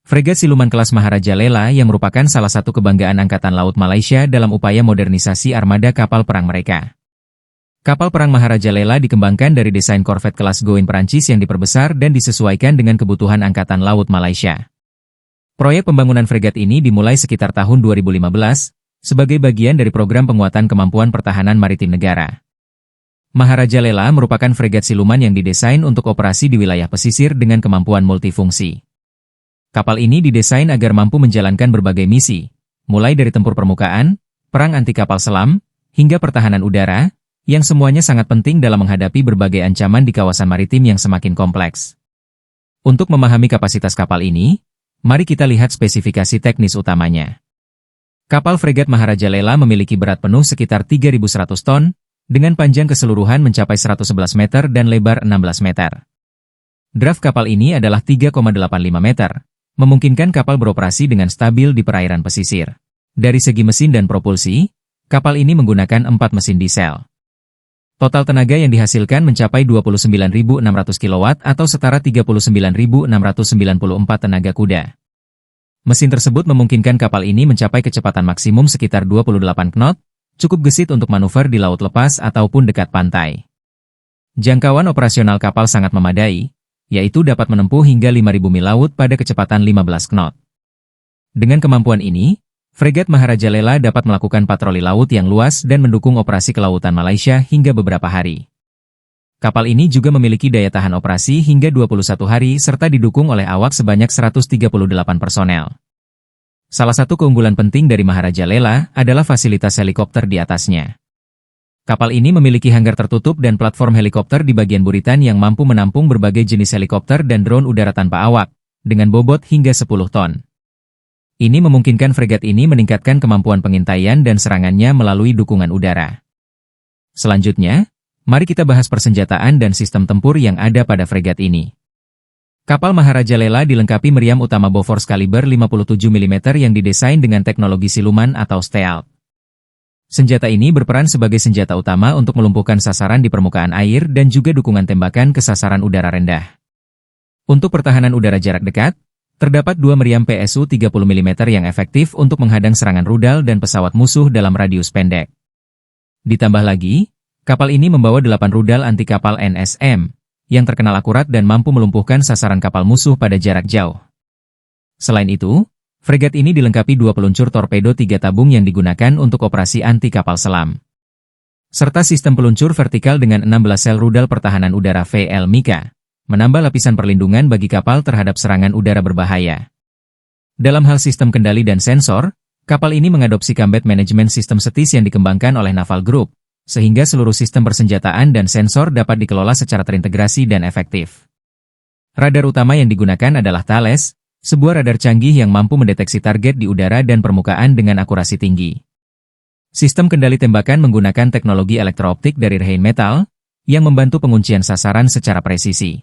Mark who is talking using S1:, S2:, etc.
S1: Fregat siluman kelas Maharajalela yang merupakan salah satu kebanggaan Angkatan Laut Malaysia dalam upaya modernisasi armada kapal perang mereka. Kapal perang Maharajalela dikembangkan dari desain korvet kelas Goin Perancis yang diperbesar dan disesuaikan dengan kebutuhan Angkatan Laut Malaysia. Proyek pembangunan fregat ini dimulai sekitar tahun 2015, sebagai bagian dari program penguatan kemampuan pertahanan maritim negara. Maharajalela merupakan fregat siluman yang didesain untuk operasi di wilayah pesisir dengan kemampuan multifungsi. Kapal ini didesain agar mampu menjalankan berbagai misi, mulai dari tempur permukaan, perang anti kapal selam, hingga pertahanan udara, yang semuanya sangat penting dalam menghadapi berbagai ancaman di kawasan maritim yang semakin kompleks. Untuk memahami kapasitas kapal ini, mari kita lihat spesifikasi teknis utamanya. Kapal fregat Maharajalela memiliki berat penuh sekitar 3.100 ton, dengan panjang keseluruhan mencapai 111 meter dan lebar 16 meter. Draft kapal ini adalah 3,85 meter, memungkinkan kapal beroperasi dengan stabil di perairan pesisir. Dari segi mesin dan propulsi, kapal ini menggunakan 4 mesin diesel. Total tenaga yang dihasilkan mencapai 29.600 kW atau setara 39.694 tenaga kuda. Mesin tersebut memungkinkan kapal ini mencapai kecepatan maksimum sekitar 28 knot, cukup gesit untuk manuver di laut lepas ataupun dekat pantai. Jangkauan operasional kapal sangat memadai, yaitu dapat menempuh hingga 5.000 mil laut pada kecepatan 15 knot. Dengan kemampuan ini, fregat Maharajalela dapat melakukan patroli laut yang luas dan mendukung operasi kelautan Malaysia hingga beberapa hari. Kapal ini juga memiliki daya tahan operasi hingga 21 hari serta didukung oleh awak sebanyak 138 personel. Salah satu keunggulan penting dari Maharajalela adalah fasilitas helikopter di atasnya. Kapal ini memiliki hanggar tertutup dan platform helikopter di bagian buritan yang mampu menampung berbagai jenis helikopter dan drone udara tanpa awak, dengan bobot hingga 10 ton. Ini memungkinkan fregat ini meningkatkan kemampuan pengintaian dan serangannya melalui dukungan udara. Selanjutnya, mari kita bahas persenjataan dan sistem tempur yang ada pada fregat ini. Kapal Maharajalela dilengkapi meriam utama Bofors kaliber 57 mm yang didesain dengan teknologi siluman atau stealth. Senjata ini berperan sebagai senjata utama untuk melumpuhkan sasaran di permukaan air dan juga dukungan tembakan ke sasaran udara rendah. Untuk pertahanan udara jarak dekat, terdapat 2 meriam PSU 30 mm yang efektif untuk menghadang serangan rudal dan pesawat musuh dalam radius pendek. Ditambah lagi, kapal ini membawa 8 rudal anti kapal NSM, yang terkenal akurat dan mampu melumpuhkan sasaran kapal musuh pada jarak jauh. Selain itu, fregat ini dilengkapi 2 peluncur torpedo 3 tabung yang digunakan untuk operasi anti kapal selam. Serta sistem peluncur vertikal dengan 16 sel rudal pertahanan udara VL Mika, menambah lapisan perlindungan bagi kapal terhadap serangan udara berbahaya. Dalam hal sistem kendali dan sensor, kapal ini mengadopsi Combat Management System SETIS yang dikembangkan oleh Naval Group, sehingga seluruh sistem persenjataan dan sensor dapat dikelola secara terintegrasi dan efektif. Radar utama yang digunakan adalah Thales, sebuah radar canggih yang mampu mendeteksi target di udara dan permukaan dengan akurasi tinggi. Sistem kendali tembakan menggunakan teknologi elektrooptik dari Rheinmetall, yang membantu penguncian sasaran secara presisi.